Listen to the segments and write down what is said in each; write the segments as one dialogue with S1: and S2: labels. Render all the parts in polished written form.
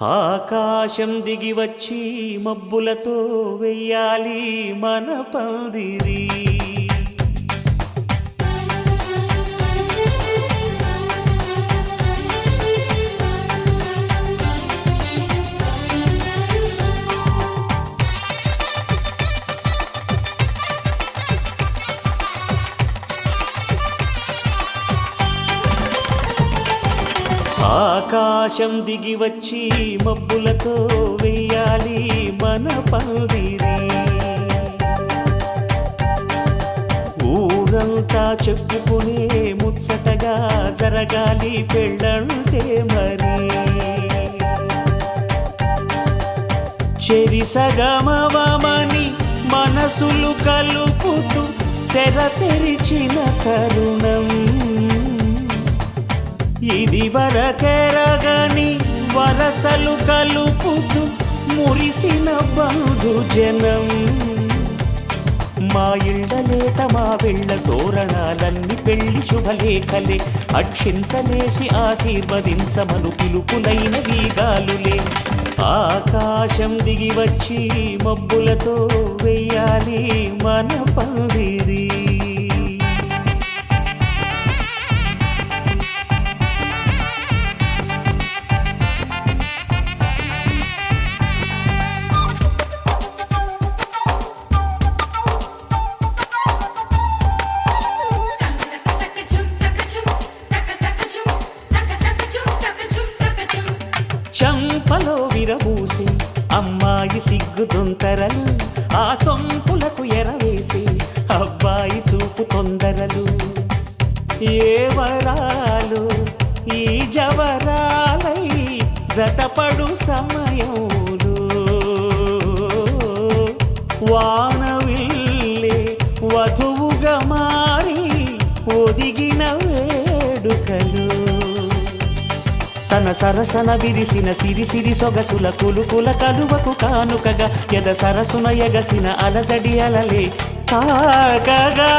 S1: ఆకాశం దిగి వచ్చి మబ్బులతో వెయ్యాలి మన పందిరి. ఆకాశం దిగి వచ్చి మబ్బులతో వెయ్యాలి మన పందిరి. ఊరంతా చెప్పుకునే ముచ్చటగా జరగాలి పెళ్ళంటే మరి. చెరిసగమవమని మనసులు కలుపుతూ తెర తెరిచిన తరుణం ఇది వరకెరగని వరసలు కలుపుతూ మురిసిన బంధుజనం. మా ఇళ్ళలేత మా వెళ్ళ తోరణాలన్నీ పెళ్లి శుభలేఖలే. అక్షింతలేసి ఆశీర్వదించమను పిలుపులైన వీగాలులే. ఆకాశం దిగి వచ్చి మబ్బులతో వెయ్యాలి మన పందిరి. చంపలో విరబూసి అమ్మాయి సిగ్గు దొంతరలు, ఆ సొంపులకు ఎరవేసి అబ్బాయి చూపు తొందరలు. ఏ వరాలు ఈ జవరాలై జతపడు సమయంలో వానవిల్లే వధువుగా మారి ఒదిగిన వేడుకలు. తన సరసన విరిసిన సిరిసిరి సొగసుల కులుకుల కలువకు కానుకగా ఎద సరసున ఎగసిన అలజడి అలలే తాకగా.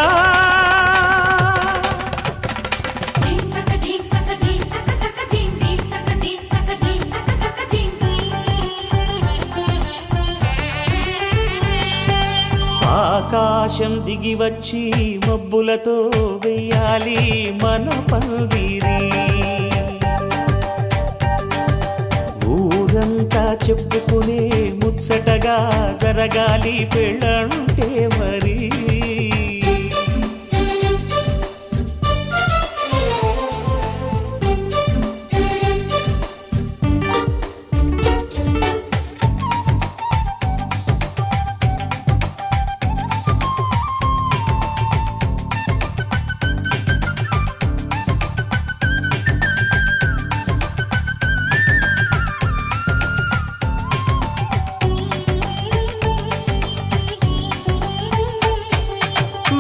S1: ఆకాశం దిగి వచ్చి మబ్బులతో వెయ్యాలి మన పందిరి. ఊరంతా చెప్పుకునే ముచ్చటగా జరగాలి పెళ్ళంటే మరి.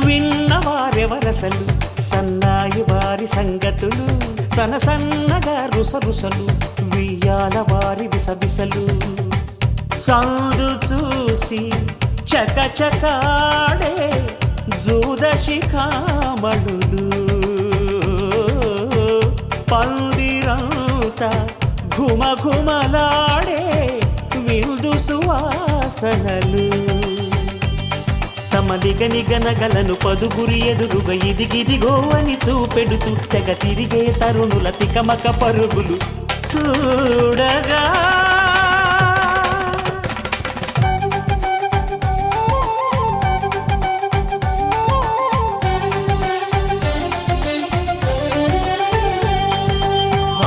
S1: విన్నవారెవరసలు సన్నాయి వారి సంగతులు, సనసన్నగా రుసరుసలు వియ్యాల వారి విసబిసలు. సందు చూసి చకచకాడే జూదశిఖామణులు, పందిరంతా ఘుమఘుమలాడే విందు సువాసనలు. తమ నిగనిగనగలను పదుగురి ఎదురుగా ఇదిగిదిగో అని చూపెడుతూ తెగ తిరిగే తరుణుల తికమక పరుగులు చూడగా.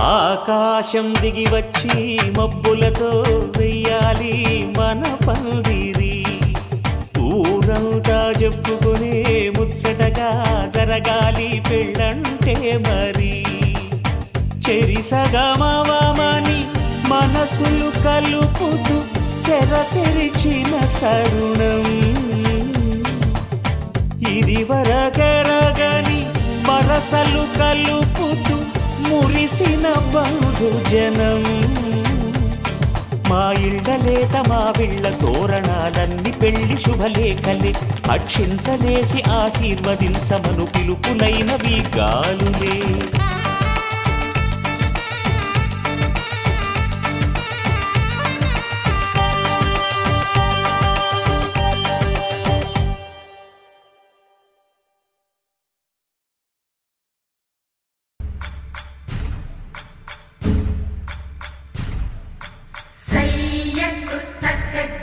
S1: ఆకాశం దిగి వచ్చి మబ్బులతో వెయ్యాలి మన పందిరి. ఊరంతా చెప్పుకునే ముచ్చటగా జరగాలి పెళ్ళంటే మరి. చెరిసగమవమని మనసులు కలుపుతూ తెర తెరిచిన తరుణం ఇది వరకెరగని వరసలు కలుపుతూ మురిసిన బంధుజనం. మా ఇళ్ళలేత మా వీళ్ళ తోరణాలన్నీ పెళ్లి శుభలేఖలే. అక్షింతలేసి ఆశీర్వదించమను పిలుపులైన వీగాలులే.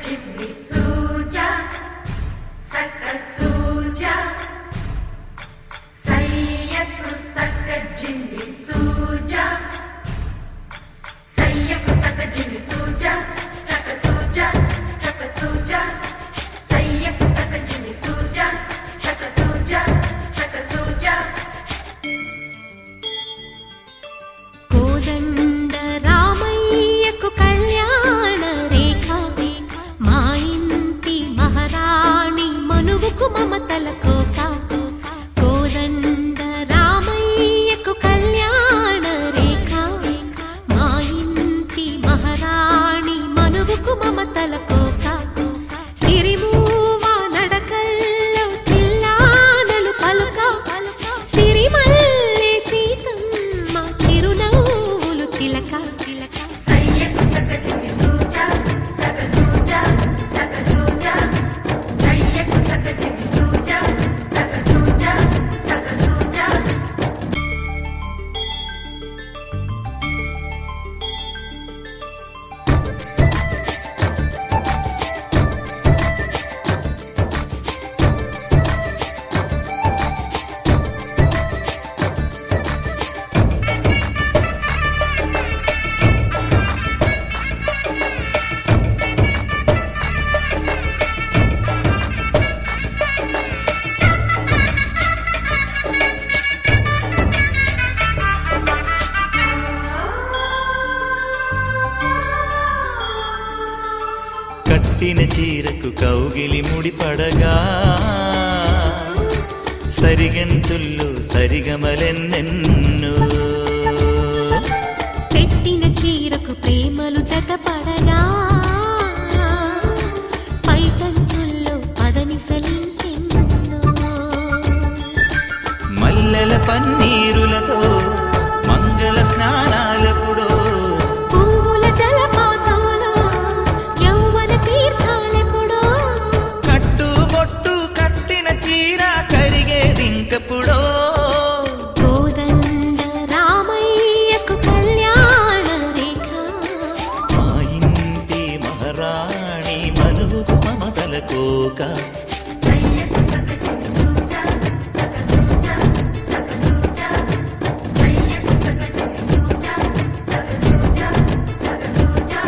S2: జిమ్మి సూజా సక్క సూజా సయ్యకు సక్క జిమ్మి సూజా సయ్యకు సక్క జిమ్మి సూజా సక్క సూజా సక్క సూజా సయ్యకు సక్క జిమ్మి సూజా సక్క సూజా సక్క సూజా
S3: కోదండ రామయ్యకు కళ్యాణ రేఖ మా ఇంటి మహారాణి మనువుకు మమతల కోక కోదండ రామయ్యకు కళ్యాణ రేఖ మా ఇంటి మహారాణి మనువుకు మమతల కోక సిరిమూవ నడకల్లో తిల్లానలు పలుక సిరిమల్లె సీతమ్మ చిరునవ్వులు చిలక
S2: సయ్యకు సక్క జిమ్మి సూజా సక్క సూజా సక్క సూజా సయ్యకు సక్క జిమ్మి సూజా సక్క సూజా సక్క సూజా
S1: కట్టిన చీరకు కౌగిలి ముడిపడగా సరిగంతుల్లో సరిగమలెన్నెన్నో
S3: పెట్టిన చీరకు ప్రేమలు జతపడగా పైటంచుల్లో పదనిసలింకెన్నో
S1: మల్లెల పన్నీరులతో మంగళ స్నానాలపుడో
S3: పువ్వుల జలపాతంలో యౌవన తీర్థాలెప్పుడో
S1: కట్టుబొట్టు కట్టిన చీర కరిగేదింకపుడో
S3: కోదండ రామయ్యకు కళ్యాణ రేఖ
S1: మా ఇంటి మహారాణి మనువుకు మమతల కోక
S2: సయ్యకు సక్క జిమ్మి సూజా సక్క సూజా సక్క సూజా సయ్యకు సక్క జిమ్మి సూజా సక్క సూజా సక్క సూజా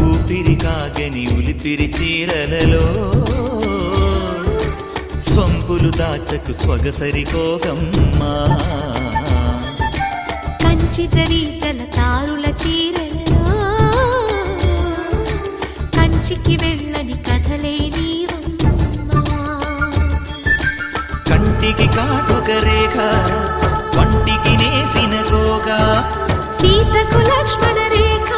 S1: ఊపిరి కాగని ఉలిపిరి చీరలలో స్వంపులు దాచకు స్వగసరి కోగమ్మా
S3: కంచి జరి జలతారుల చీరలలో కంచికి వెళ్ళని కథలే నీవమ్మా
S1: కంటికి కాటుక రేఖ వంటికి నేసిన గోగా
S3: సీతకు లక్ష్మణ రేఖ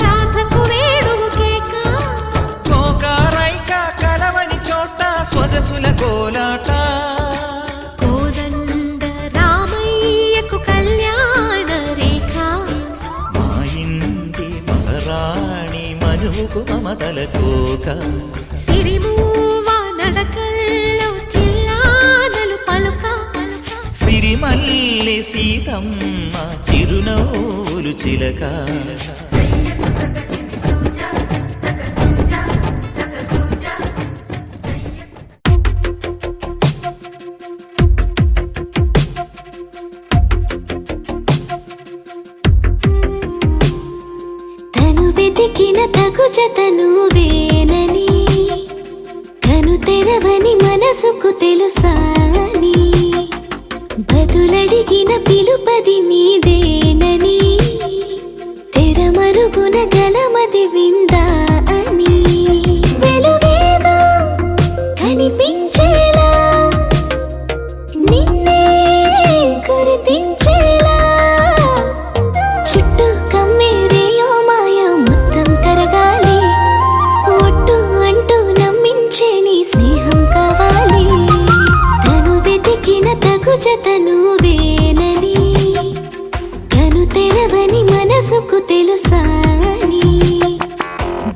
S3: రాధకు వేణువు కేక
S1: కోకారైక కలవని చోట స్వగసుల కోలాట
S3: కోదండ రామయ్యకు కళ్యాణ రేఖ
S1: మా ఇంటి మహారాణి మనువుకు మమతల కోక
S3: సిరిమూవ నడకల్లో తిల్లానలు పలుక
S1: సిరిమల్లె సీతమ్మ చిరునవ్వులు చిలక
S2: సయ్యకు సక్క జిమ్మి సూజా సక్క సూజా సక్క సూజా
S3: తను వెతికిన తగు జతను వేనని కను తెరవని మనసుకు తెలుసాని బదులడిగిన పిలుపది నీదేనని తెరమరుగున గలమది విందా అని వెలుగేదో కనిపించేలా నిన్నే గురి జతను వేనని కను తెరవని మనసుకు తెలుసాని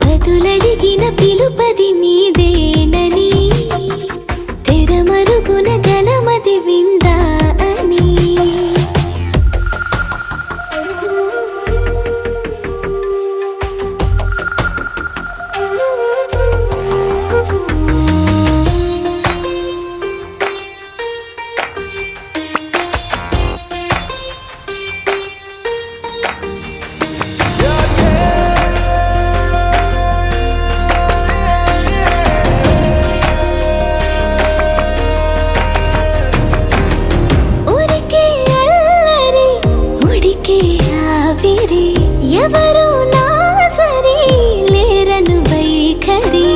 S3: బదులడిగిన పిలుపది నీదేనని తెరమరుగున గలమది విందా అని ఉరికే అల్లరి ఉడికే ఆవిరి ఎవరు నా సరి లేరను వైఖరి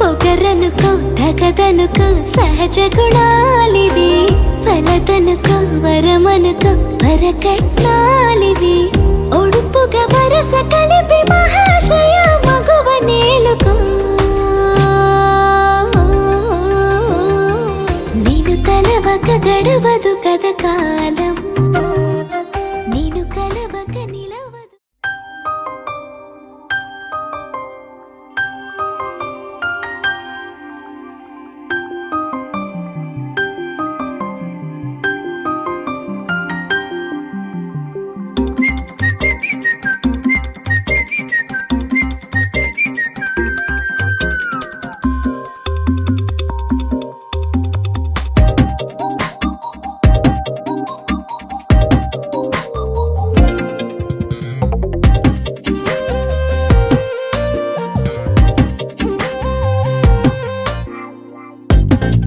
S3: పొగరనుకో తగదనుకో సహజ గుణాలివి ఫలదనుకో వరమనుకో వరకట్నాలివి ఒడుపుగా వరస కలిపి మహాశయ మగువ నేలుకో నీను తలవక గడవదు కథ కాలము నీను కలవక నిలవదు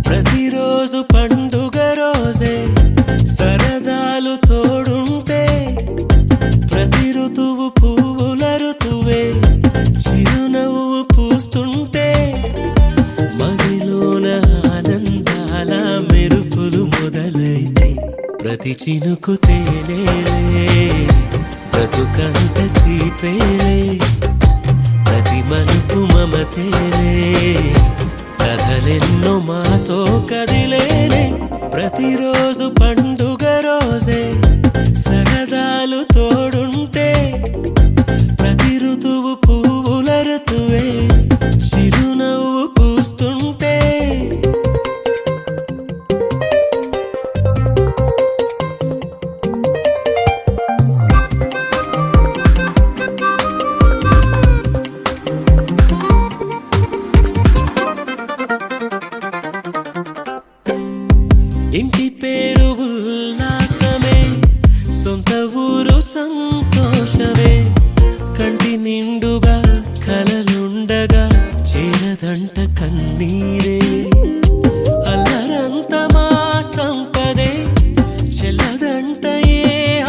S4: ప్రతిరోజు పండుగ రోజే సరదాలు తోడుంటే ప్రతి ఋతువు పువ్వుల ఋతువే చిరునవ్వు పూస్తుంటే మదిలోన ఆనందాల మెరుపులు మొదలైతే ప్రతి చినుకు తేనేలే బ్రతుకంత తీపేలే ప్రతి మలుపు మమతేలే కథలెన్నో మాతో కదిలేనే ప్రతిరోజు పండుగ రోజే సరదాలు తోడుంటే ప్రతి ఋతువు పువ్వుల ఋతువే చిరునవ్వు పూస్తుంటే ఇంటి పేరు ఉల్లాసమే సొంత ఊరు సంతోషమే కంటి నిండుగా కలలుండగా చేరదంట కన్నీరే అల్లరంత మా సంపదే చెల్లదంట ఏ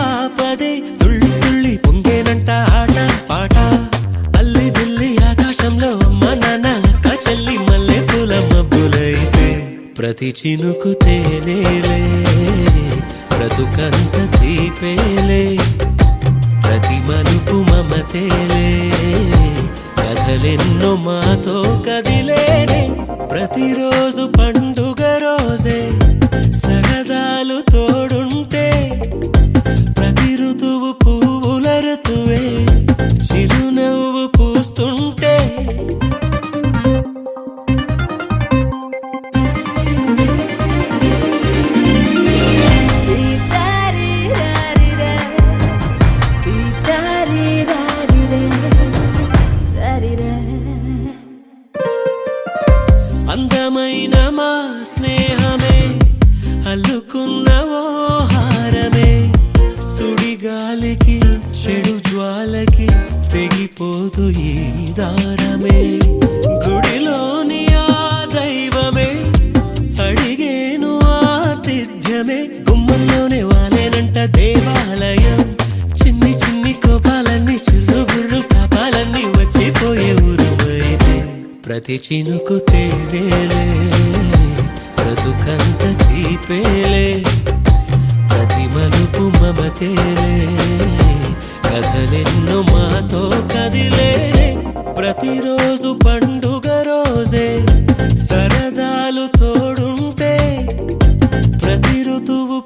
S4: ఆపదే తుళ్ళి తుళ్ళి పొంగేనంట ఆట పాట అల్లి బిల్లి ఆకాశంలో అమ్మ నాన్న అక్క చెల్లి మల్లె పూల మబ్బులైతే ప్రతి చినుకు తేనేలే బ్రతుకంత తీపేలే ప్రతి మలుపు మమతేలే కథలెన్నో మాతో కదిలేనే ప్రతిరోజు పండుగ రోజే సరదాలు తోడుంటే ప్రతి ఋతువు పువ్వుల ఋతువే చిరునవ్వు పూస్తుంటే అందమైన మా స్నేహమే అల్లుకున్న ఓ హారమే సుడిగాలికి చెడు జ్వాలకి తెగిపోదు ఈ దారమే గుడిలోని ఆ దైవమే అడిగేను ఆతిథ్యమే గుమ్మంలోనే వాలేనంట దేవాలయం చిన్ని చిన్ని కోపాలన్నీ చిల్లుబుర్రు తాపాలన్నీ వచ్చిపోయే ఊరుమైతే ప్రతి చినుకు తేనేలే బ్రతుకంత తీపేలే ప్రతి మలుపు మమతేలే కథలెన్నో మాతో కదిలేనే ప్రతిరోజు పండుగ రోజే సరదాలు తోడుంటే ప్రతి ఋతువు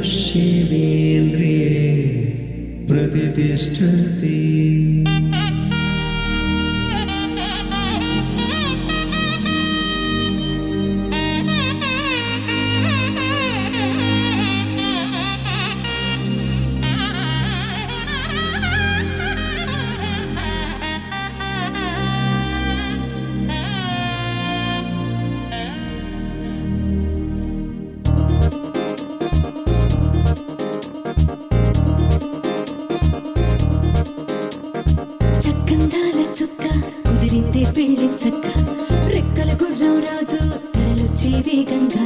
S4: आयुष्येवेन्द्रिये प्रतिष्ठति
S3: చక్కందాల చుక్క కుదిరిందే పెళ్లి చక్క రెక్కల గుర్రం రాజు తరలొచ్చే వేగంగా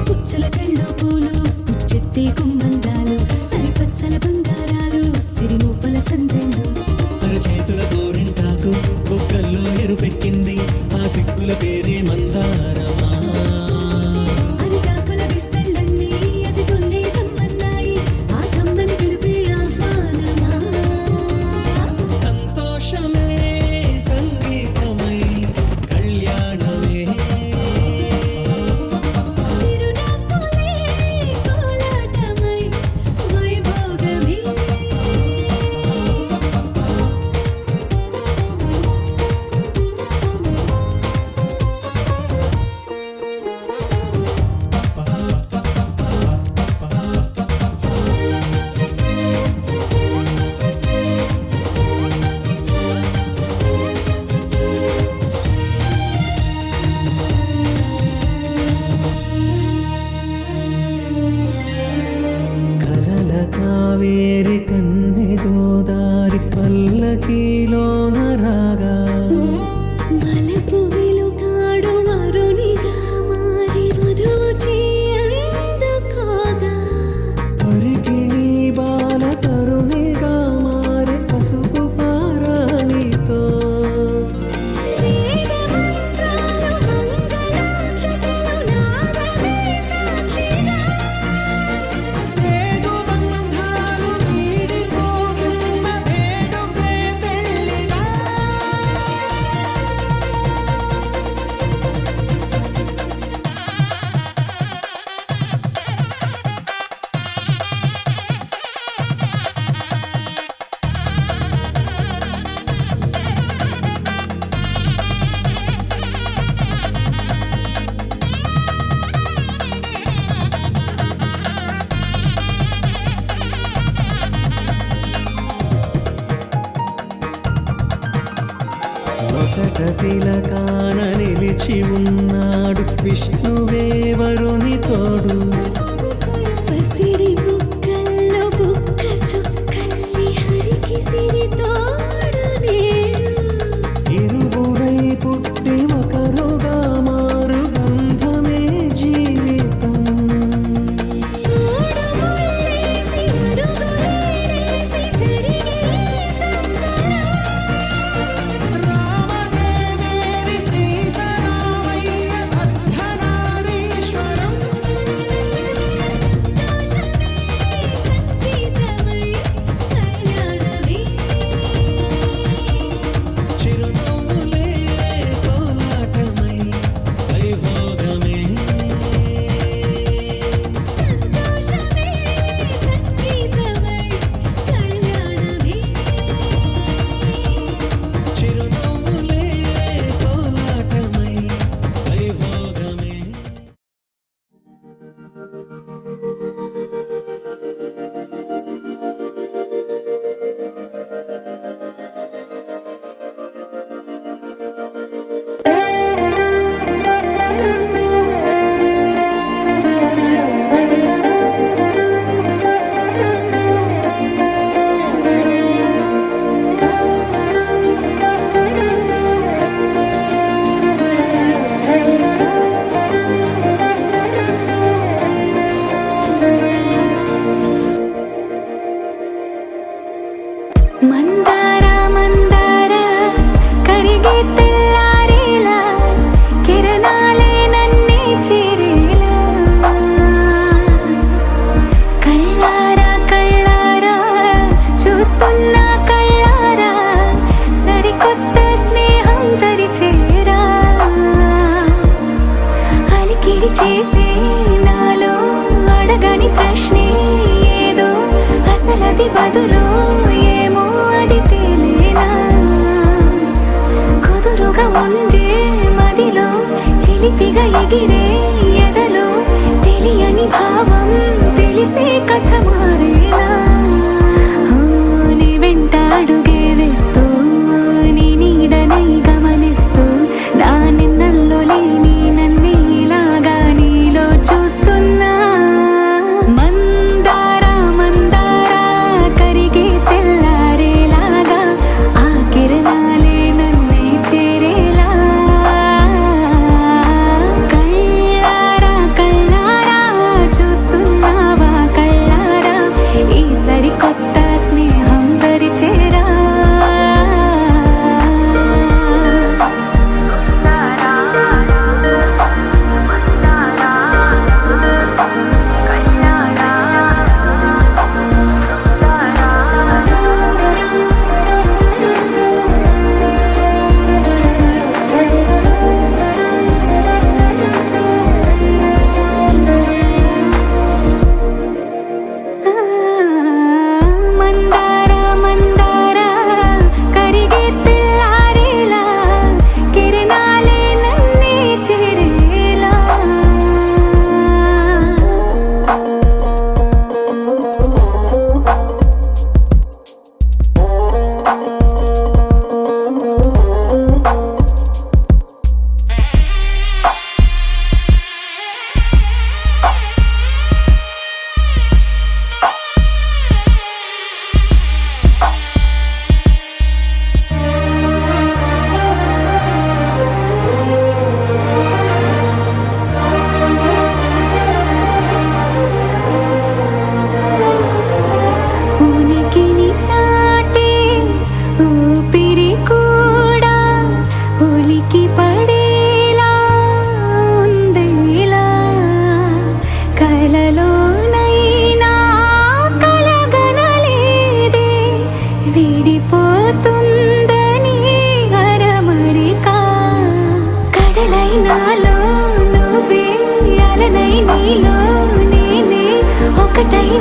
S3: పుచ్చల కళ్ళు పూలు పుచ్చెత్తే గుమ్మందాలు అరి పచ్చల బంగారాలు సిరిమూపల సందెళ్ళు
S4: చేతుల గోరింటాకు బొక్కల్లో ఎరుపెక్కింది ఆ సిక్కుల పేరే మందారమా
S3: అరిటాకుల విస్తళ్ళన్నీ అది తొల్లి రమ్మన్నాయి ఆ కమ్మని పిలిపే ఆహ్వానమా
S4: సంతోషమే సంగీతమై కళ్యాణమే
S3: చిరునవ్వులే కోలాటమై వైభోగమే
S4: కలల కావేరి కన్నె గోదారి పల్లకీలోన రాగా
S3: వలపు వెలుగాడు వరునిగా మారి వధూచి అందుకోగా
S4: పరికిణి బాల తరుణిగా మారే పసుపు పారాణితో
S3: వేద మంత్రాలు మంగళాక్షతలు నాదమే సాక్షిగా
S4: రేగు బంధాలు వీడిపోతున్న వేడుకే పెళ్లిగా వసట తిలకాన నిలిచి ఉన్నాడు విష్ణువే వరుని తోడు
S3: పసిడి బుక్కల్లో బుక్క చుక్కల్లి హరికి సిరి తోడు నేడు
S4: ఇరువురై పుట్టి ఒకరుగా మారు బంధమే జీవితం
S3: మూడు ముళ్ళేసి అడుగులేసి జరిగే సంబరం
S4: రామదేవేరి సీతారామయ్య అర్ధనారీశ్వరం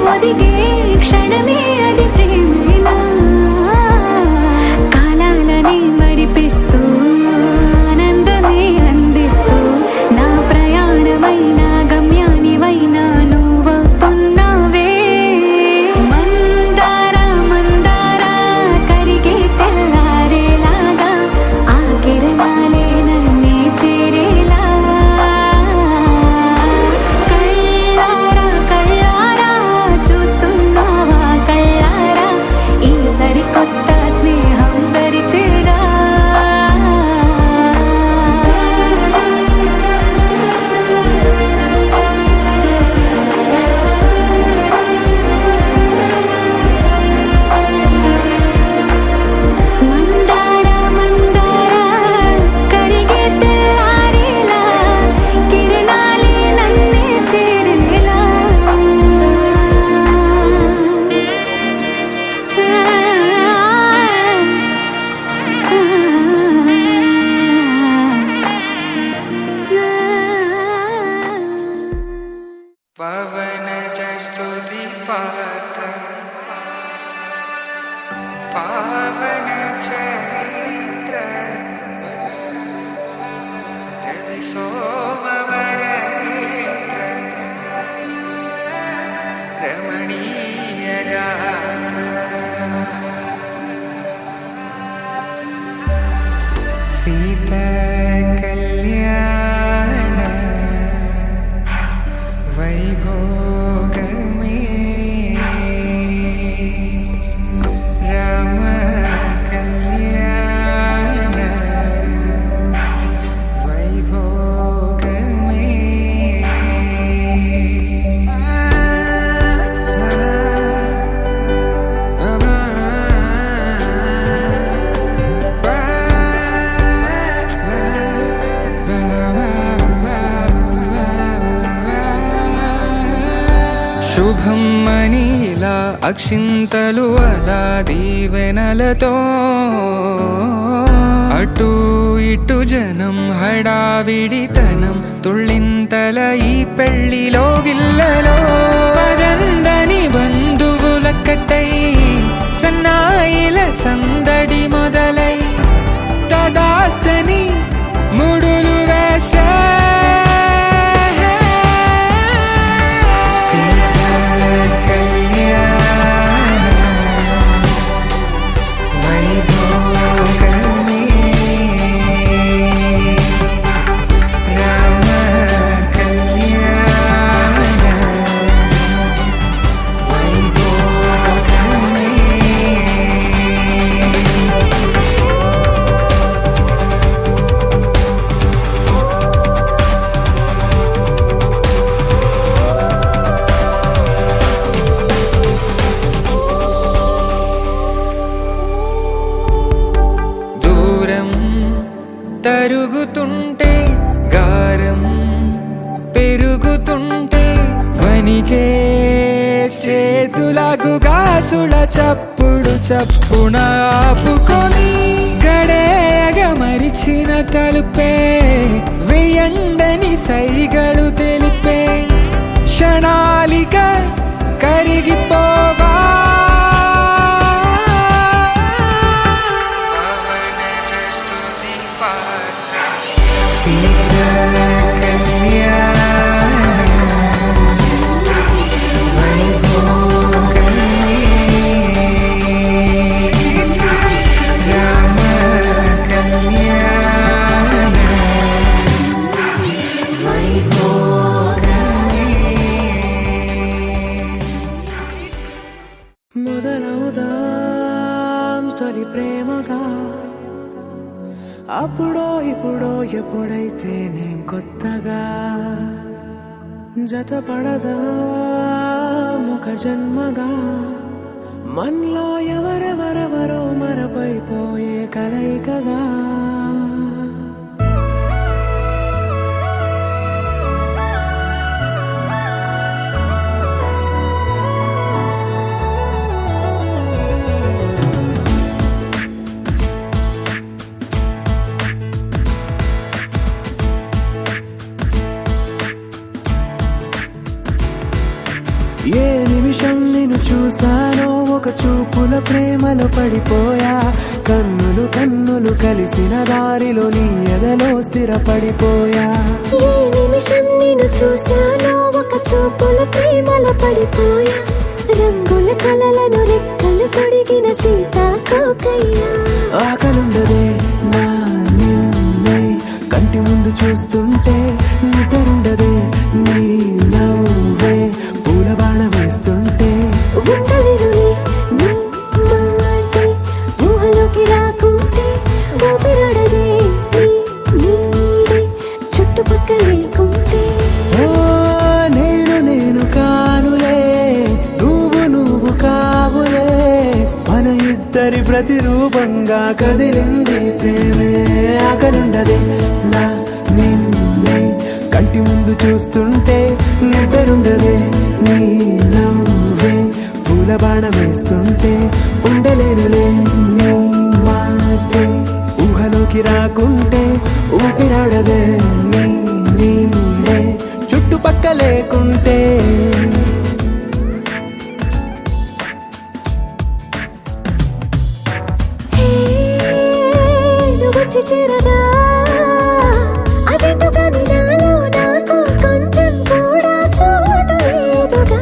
S3: ఒదిగే క్షణమే అది ప్రేమేనా కాలాలని మరిపిస్తూ ఆనందమే అందిస్తూ నా ప్రయాణమైన గమ్యానివైనా నువ్వవుతున్నావే మందార మందార కరిగే తెల్లారేలాగా ఆ కిరణాలే నన్నే చేరేలా కళ్ళారా కళ్ళారా చూస్తున్నావా కళ్ళారా ఈ సరికొత్త స్నేహం దరిచేరా మందార మందార కరిగే తెల్లారేలా కిరణాలే నన్నే చేరేలా
S5: పవన జస్తుతి పాత్ర పావన చరిత్ర రవి సోమవర నేత్ర రమణీయ గాత్ర సీత కళ్యాణ వైభోగమే రామ కళ్యాణ వైభోగమే శుభం మనీలా అక్షింతలు అలా దీవెనలతో అటు ఇటు జనం హడావిడితనం తుళ్ళింతల ఈ పెళ్లిలో గిల్లలో పదందని బంధువులక్కటై సన్నాయిల సందడి మొదలై తదాస్తని ముడులు వేసే తరుగుతుంటే గారం పెరుగుతుంటే వనికే చేతులకు గాసుల చప్పుడు చప్పున ఆపుకొని గడేగ మరిచిన తలుపే వెయ్యండని సైగడు తెలిపే క్షణాలిక కరిగిపోవా
S4: మొదలవుదాం తొలి ప్రేమగా అప్పుడో ఇప్పుడో ఎప్పుడైతే నేను కొత్తగా జతపడదా ఒక జన్మగా మనలో ఎవరెవరెవరో మరపైపోయే కలయికగా ఏ నిమిషం ఒక చూపుల ప్రేమలో పడిపోయా కన్నులు కన్నులు కలిసిన దారిలో నీ ఎదలో స్థిరపడిపోయా
S3: ఏ నిమిషం నిన్ను చూశానో ఒక చూపుల ప్రేమలో పడిపోయా రంగుల కలలను రెక్కలు తొడిగిన సీతాకోకయ్యా
S4: ఆకలుండదే నా నిన్నే కంటి ముందు చూస్తుంటే నిద్రుండదే నీ నవ్వే పూల బాణ వేస్తుంటే
S3: ఉండలేనులే నీ మాటే ఊహలోకి రాకుంటే ఊపిరాడదే నీ నీడే చుట్టుపక్కల లేకుంటే
S4: ఓ నేను కానులే నువ్వు కావులే మన ఇద్దరి ప్రతిరూపంగా కదిలింది ప్రేమే ఆకలుండదే నా నిన్నే కంటి ముందు చూస్తుంటే నిద్రుండదే నీ నవ్వే పూల బాణం వేస్తుంటే ఉండలేనులే నీ మాటే ఊహలోకి రాకుంటే ఊపిరాడదే నీ నీడే చుట్టుపక్క లేకుంటే
S3: హే నువ్వు వచ్చి చేరగా అదేంటో కానీ నాలో నాకు కొంచెం కూడా చోటు లేదుగా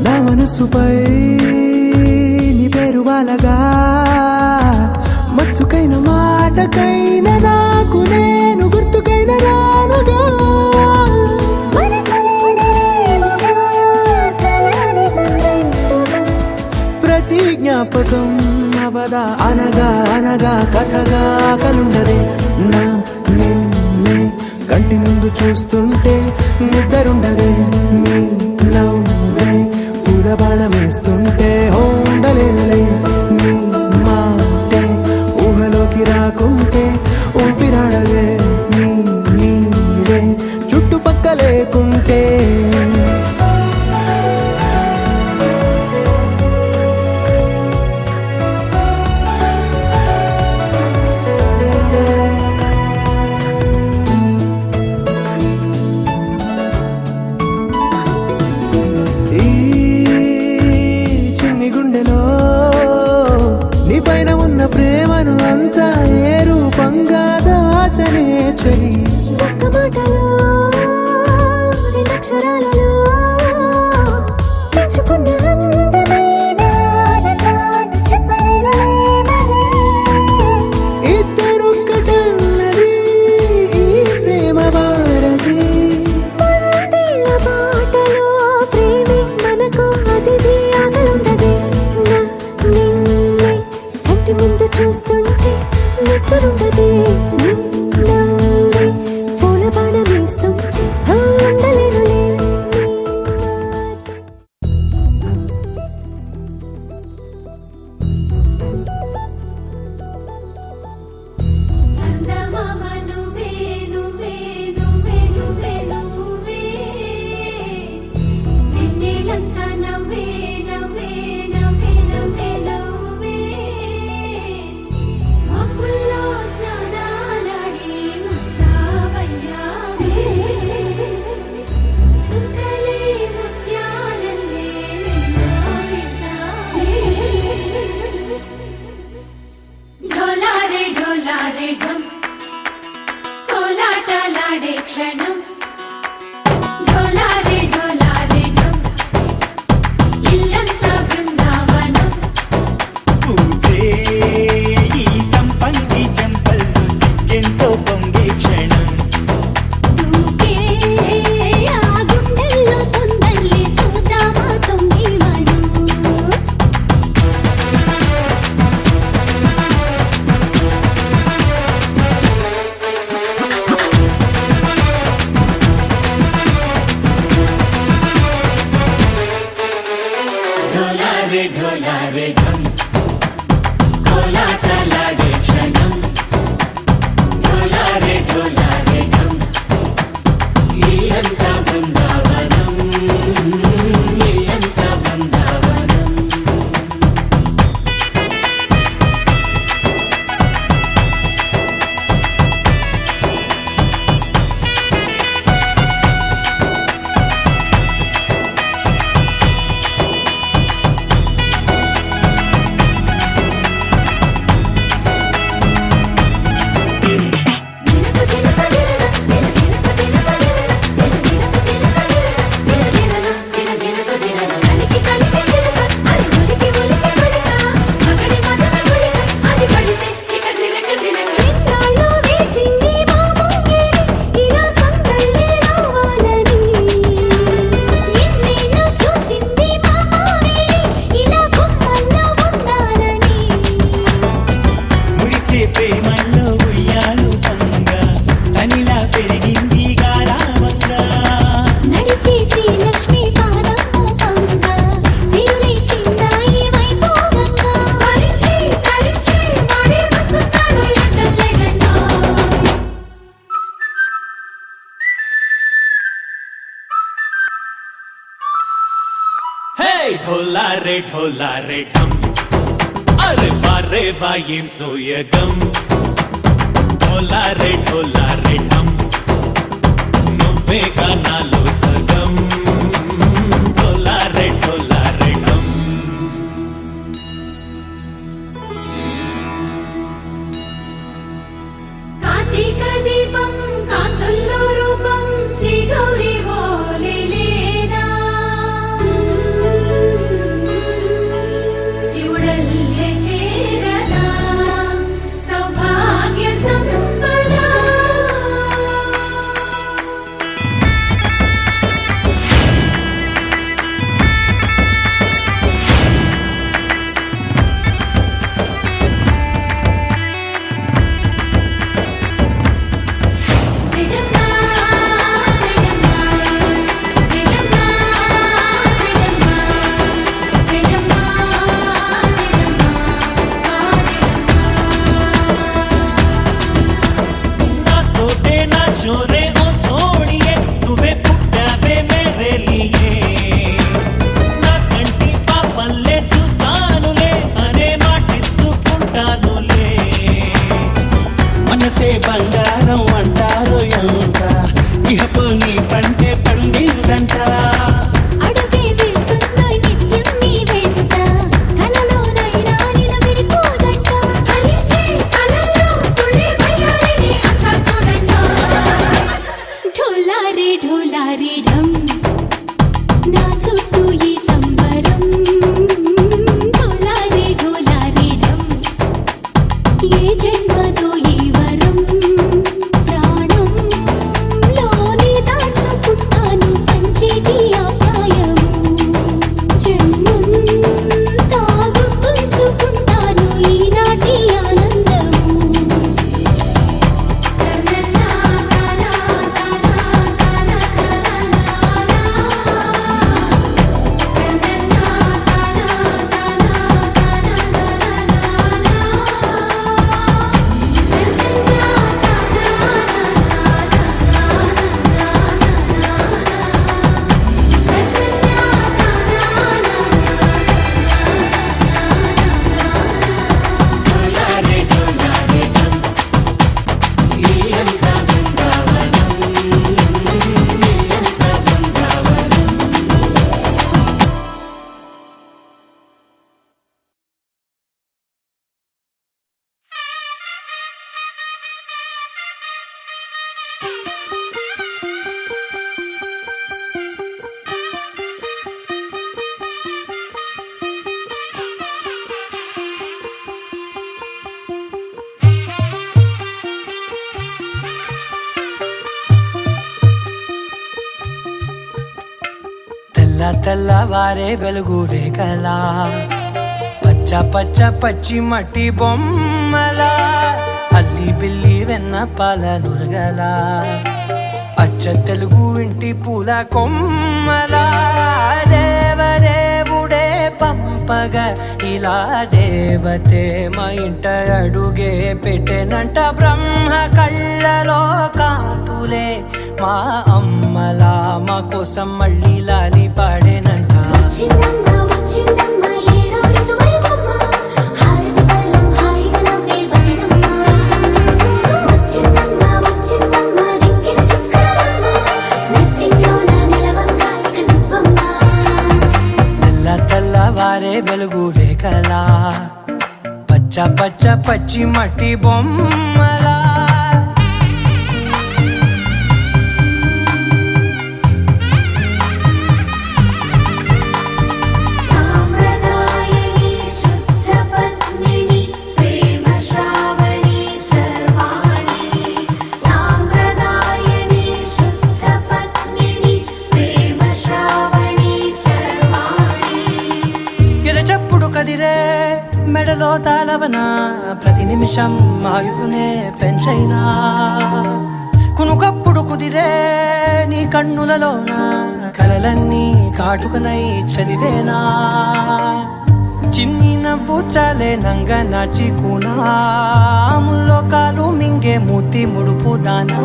S4: నా మనసుపై నీ పేరు వాలగా మచ్చుకైన మాటకైన నాకు నేను గుర్తుకైన రానుగా
S3: మన కలనేవుగా కలని సంగంటుగా
S4: ప్రతి జ్ఞాపకం అవదా అనగా అనగా కథగా కలుండదే నా నిన్నే కంటి ముందు చూస్తుంటే నిద్రుండదే నీ నవ్వే పూల బాణం వేస్తుంటే ఉండలేనులే నీ మాటే ఊహలోకి రాకుంటే ఊపిరాడదే నీ నీడే చుట్టుపక్క లేకుంటే ఈ చిన్ని గుండెలో నీ పైన ఉన్న ప్రేమను అంతా ఏ రూపంగా దాచనే చలి
S3: ఒక్క మాటలో రెండక్షరాలలో పెంచుకున్న అందమైన ఆనందాన్ని చెప్పలేనులే మరి
S4: ఇద్దరొక్కటన్నది ఈ ప్రేమ వాడది
S3: పందిళ్ళ బాటలో ప్రేమే మనకు అతిథి ఆగలుండదే నా నిన్నే కంటి ముందు చూస్తుంటే నిద్రుండదే నీ నవ్వే పూల బాణం వేస్తుంటే ఉండలేనులే
S2: చందమామ నువ్వే నువ్వే నువ్వే నువ్వే నువ్వే వెన్నెలంతా నవ్వే నవ్వే నవ్వే నవ్వే నవ్వే మబ్బుల్లో స్నానాలాడి ముస్తాబయ్యావే చుక్కలే ముత్యాలల్లే వెన్నవేశావే ढोलारे ढोलारे ढम कोलाटलाडे क्षणं ढोलारे ढोलारे ढम इल्लंता बृंदावनं
S1: పూసే ఈ సంపంగి చెంపల్లో సిగ్గెంతో పొంగే క్షణం
S2: దూకే ఆ గుండెల్లో తొందరలే చూద్దామా తొంగి మనం ढोलारे ढोलारे ढम कोलाटलाडे क्षणं ढोलारे ढोलारे ढम इल्लंता बृंदावनं इल्लंता बृंदावनं
S1: ढोला रे ढम अरे वारे वायें सोयगम ढोला रे ढम నువ్వే గానాలో సగం ढोला रे ढम
S2: కార్తీక దీపం కాంతుల్లో రూపం శ్రీ గౌరీ ఓలే లేదా శివుడల్లే చేరదా సౌభాగ్య సంపద
S1: छोरे ओ सोनिए నువ్వే పుట్టావే మేరే లియే నా కంటి పాపల్లే చూస్తానులే అనే మాటిచ్చుకుంటానులే
S6: మనసే బంగారం అంటారు ఎంత ఇహపు నీ పంటే పండిందంట
S3: అడుగే వేస్తున్న నిత్యం నీ వెంట కలలోనైనా నిలబడిపోదంట
S2: ఫలించే కలల్లో తుళ్ళి వయ్యారిని అంతా చూడండి
S3: ढोला रे ढम నా చుట్టూ ఈ సంబరం ढोला रे ढम ఏ జన్మదో ఈ వరం ప్రాణం లోని దాచుకుంటాను పంచేటి ఆప్యాయము జన్మం తాగుతుంచుకుంటాను ఈనాటి ఆనందము
S4: తెల్లవారే వెలుగు రేఖలా పచ్చ పచ్చ పచ్చి మట్టి బొమ్మలా అల్లి బిల్లి వెన్న పాల నురగలా అచ్చ తెలుగు ఇంటి పూల కొమ్మలా దేవదేవుడే పంపగా ఇలా దేవతే మా ఇంట అడుగే పెట్టెనంట బ్రహ్మ కళ్ళలో కాంతులే మా అమ్మలా మా కోసం మళ్ళీ లాలి పాడేనంట
S3: వచ్చిందమ్మ వచ్చిందమ్మ ఏడో ఋతువైవమ్మ హారతి పళ్ళం హాయిగా నవ్వే వదనమ్మ వచ్చిందమ్మ దిక్కిన చుక్కలమ్మ నెట్టింట్లోన నిలవంగా ఇక నువ్వమ్మ
S4: తెల్లవారే వెలుగు రేఖలా పచ్చ పచ్చ పచ్చి మట్టి బొమ్మలా
S2: సాంప్రదాయని శుద్ధ పద్మిని ప్రేమ శ్రావణి సర్వాణి సాంప్రదాయని శుద్ధ పద్మిని ప్రేమ శ్రావణి సర్వాణి
S4: ఎరచప్పుడు కదిరే మెడలో తాళవన ప్రతి నిమిషం ఆయువునే పెంచైనా కునుకప్పుడు కుదిరే నీ కన్నులలోన కలలన్నీ కాటుకనై చదివేనా చిన్ని నవ్వు మచ్చలే నంగ నాచి కూనాముల్లో కాలు మింగే మూతి ముడుపు దానా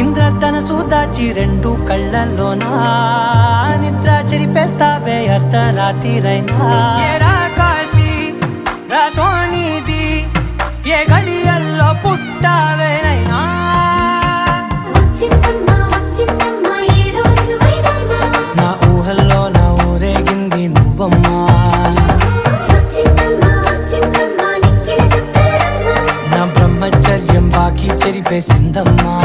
S4: ఇంద్రధనసు దాచి రెండు కళ్ళల్లోనా నిద్ర చెరిపేస్తావే అర్ధరాత్రిరైనా ఏరా కాశీ రా సోనిది ఏ గడియల్లో పుట్టావేనైనా
S2: వచ్చిందమ్మా వచ్చిందమ్మా ఏడో ఋతువైవమ్మా
S4: నా ఊహల్లో నా ఊరేగింది నువ్వమ్మా
S2: వచ్చిందమ్మా వచ్చిందమ్మా నిక్కిలి చుక్కలమ్మా
S4: నా బ్రహ్మచర్యం బాకీ చెరిపేసిందమ్మా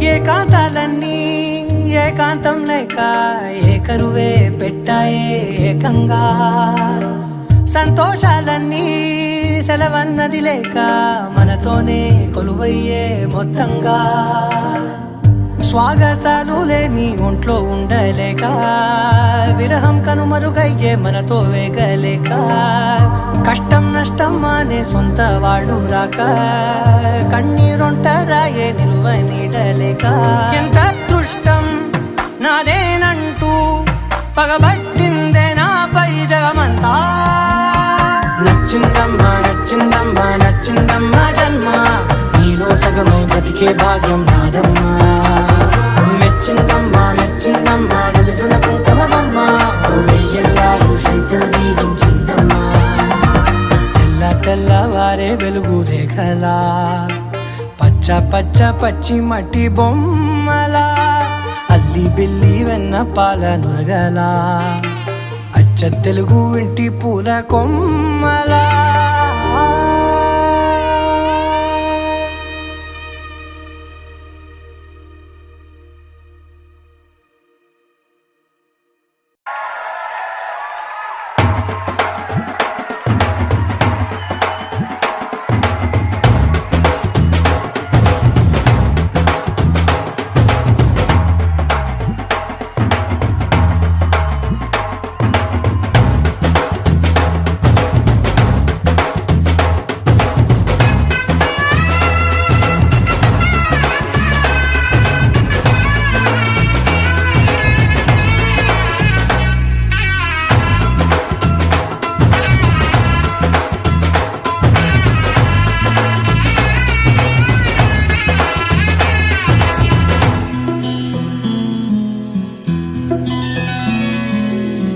S4: ఏకాంతాలన్నీ ఏకాంతం లేక ఏకరువే పెట్టాయే ఏకంగా సంతోషాలన్నీ సెలవన్నది లేక మనతోనే కొలువయ్యే మొత్తంగా స్వాగతాలు లేని ఒంట్లో ఉండలేక విరహం కనుమరుగయ్యే మనతో వేగలేక కష్టం నష్టం అనే సొంత వాళ్ళు రాక కన్నీరొంటరాయే నిలువ నీడలేక ఎంత అదృష్టం నాదేనంటూ పగబట్టిందే నాపై జగమంతా నచ్చిందమ్మా నచ్చిందమ్మా నచ్చిందమ్మా జన్మ నీలో సగమై బతికే భాగ్యం నాదమ్మా మెచ్చిందమ్మా మెచ్చిందమ్మా నలుజున కుంకుమమ్మా వెయ్యల్లారు శంకరు దీవించిందమ్మా తెల్ల తెల్లవారే వెలుగు రేఖలా పచ్చ పచ్చ పచ్చి మట్టి బొమ్మలా అల్లి బిల్లి వెన్న పాల నురగలా అచ్చ తెలుగు ఇంటి పూల కొమ్మలా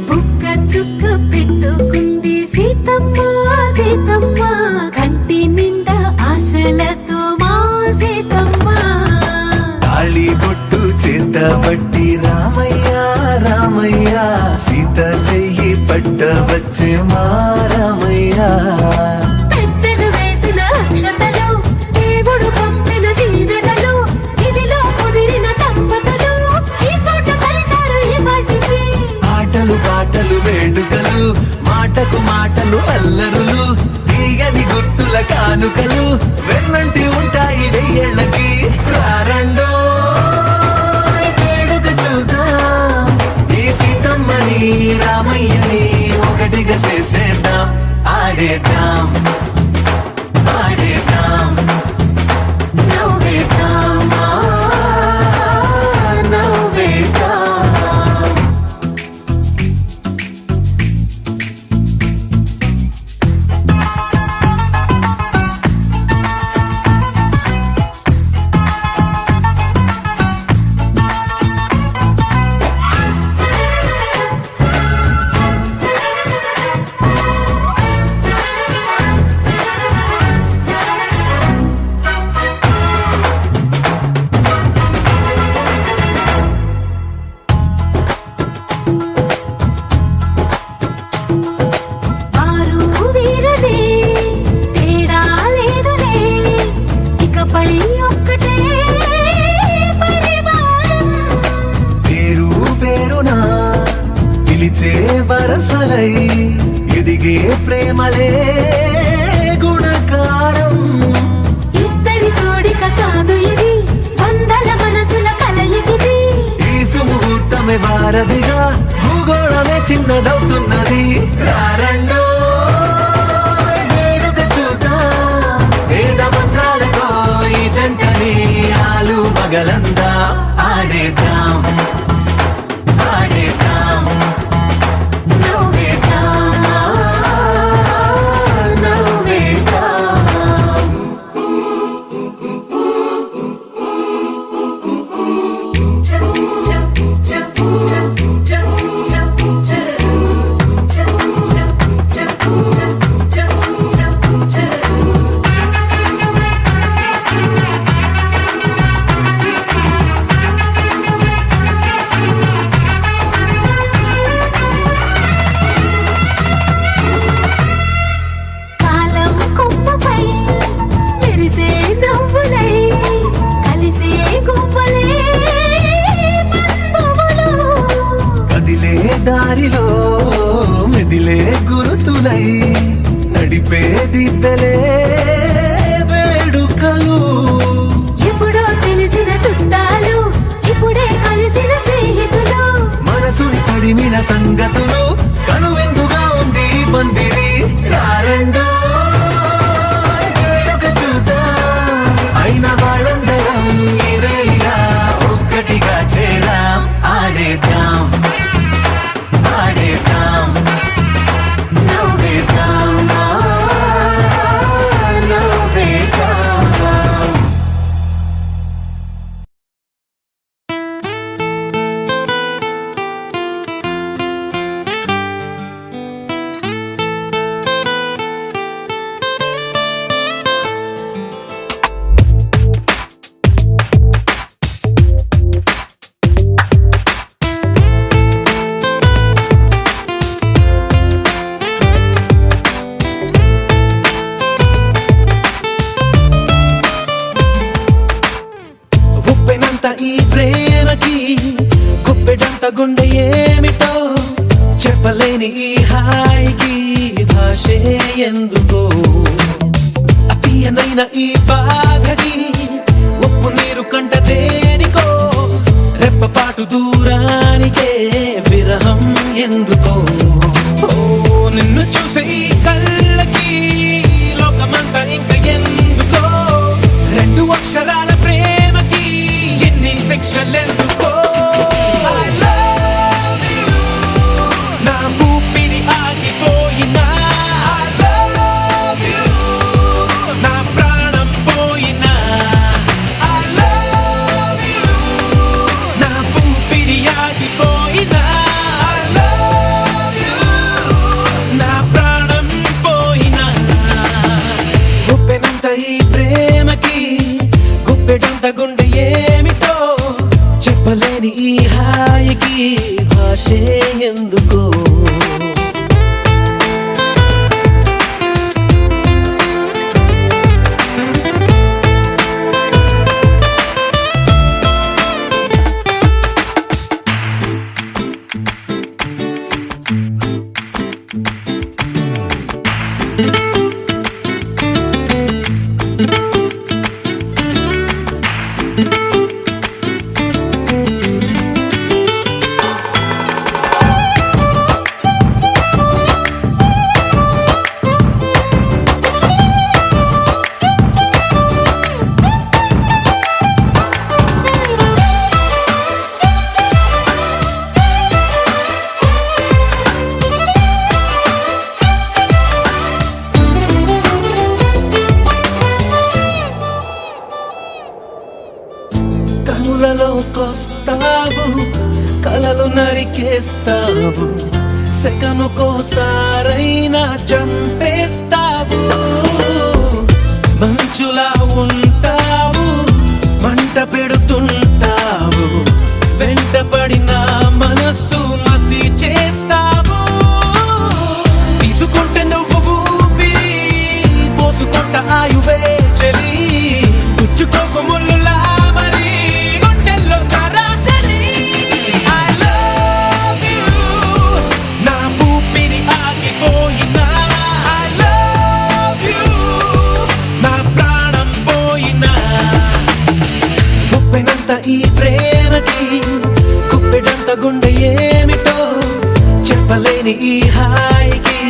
S3: బుక్క చుక్క పెట్టుకుంది సీతమ్మ సీతమ్మ కంటి నిండా ఆశలతో మా సీతమ్మ
S7: తాళి బొట్టు చేత పట్టి రామయ్య రామయ్య సీత చెయ్యి పట్ట వచ్చే మా రామయ్య
S3: పెద్దలు వేసిన అక్షతలు దేవుడు పంపిన దీవెనలు ఇవిలో కుదిరిన దంపతులు ఈ చోట కలిసారు ఈ మాటికి
S7: ఆటలు పాటలు వేడుకలు మాటకు మాటలు అల్లరులు తీయని గుర్తుల కానుకలు వెన్నంటి ఉంటాయి వెయ్యేళ్ళకి రారండో వేడుక చూద్దాం ఈ సీతమ్మని రామయ్యని ఒకటిగా చేసేద్దాం ఆడేద్దాం ఆడేద్దాం నవ్వేద్దాం నవ్వేద్దాం
S3: వారు వీరనే తేడా లేదులే ఇకపై ఒక్కటే పరివారం
S7: పేరు పేరునా పిలిచే వరసలై ఎదిగే ప్రేమలే గుణకారం
S3: ఇద్దరి కోడిక కాదు ఇది వందల మనసుల కలయికిది
S7: ఈ సుముహూర్తమే వారధిగా భూగోళమే చిన్నదవుతున్నది రారండి కదిలే గురుతులై నడిపే దిబ్బెలే వేడుకలు.
S3: ఎప్పుడో తెలిసిన చుట్టాలు ఇప్పుడే కలిసిన స్నేహితులు
S7: మనసుని తడిమిన సంగతులు కనువిందుగా ఉంది పందిరి. రారండో వేడుక చూద్దాం, అయిన వాళ్ళందరం ఈ వేళ ఒక్కటిగా చేరాం. ఆడేద్దాం ఆడేద్దాం నవ్వేద్దాం నవ్వేద్దాం.
S6: ఉప్పెనంత ఈ ప్రేమకి గుప్పెడంత గుండె ఏమిటో చెప్పలేని ఈ హాయికి భాషే ఎందుకో. అతీయనైన ఈ బాధకి ఉప్పు నీరు కంట దేనికో. రెప్పపాటు దూరానికే విరహం ఎందుకో. ఓ నిన్ను చూసే ఈ కళ్ళకి లోకమంతా ఇంక ఎందుకో. రెండు అక్షరాల ప్రేమకి ఎన్ని శిక్షలెందుకో. I love you. నా ఊపిరి ఆగిపోయినా I love you. నా ప్రాణం పోయినా I love you. నా ఊపిరి ఆగిపోయినా I love you. నా ప్రాణం పోయినా. గుప్పెనంత ఈ ప్రేమకి గుప్పెడంత గుండె ఏమిటో చెప్పలేని ఈ హాయికి భాషే ఎందుకో. కనులలోకొస్తావు కలలు నరికేస్తావు సెకనుకోసారైనా చంపేస్తావు. మంచులా ఉంటావు మంట పెడుతుంటావు వెంటపడిన మనస్సు మసి చేస్తావు. తీసుకుంటే నువ్వు ఊపిరి పోసుకుంట ఆయువే చలి పుచ్చుకోక ముళ్ళులా మరి గుండెల్లో సరాసరి. I love you. నా ఊపిరి ఆగిపోయినా I love you. నా ప్రాణం పోయినా. గుప్పెనంత ఈ ప్రేమకి గుప్పెడంత గుండె ఏమిటో చెప్పలేని ఈ హాయికి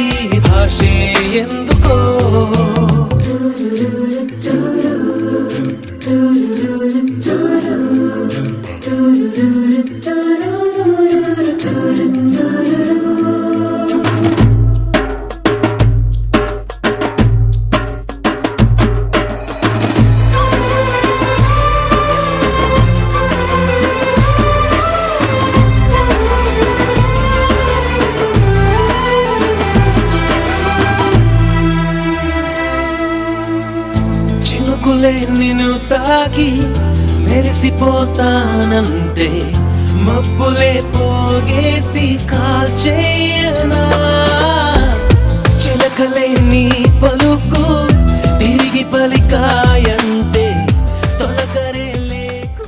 S6: భాషే ఎందుకో. చినుకులే నిన్ను తాకి మెరిసిపోతానంటే మబ్బులే పోగేసి కాల్చేయనా. చిలకలే నీ పలుకు తిరిగి పలికాయంటే తొలకరే లేకు.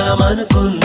S6: అనుకున్న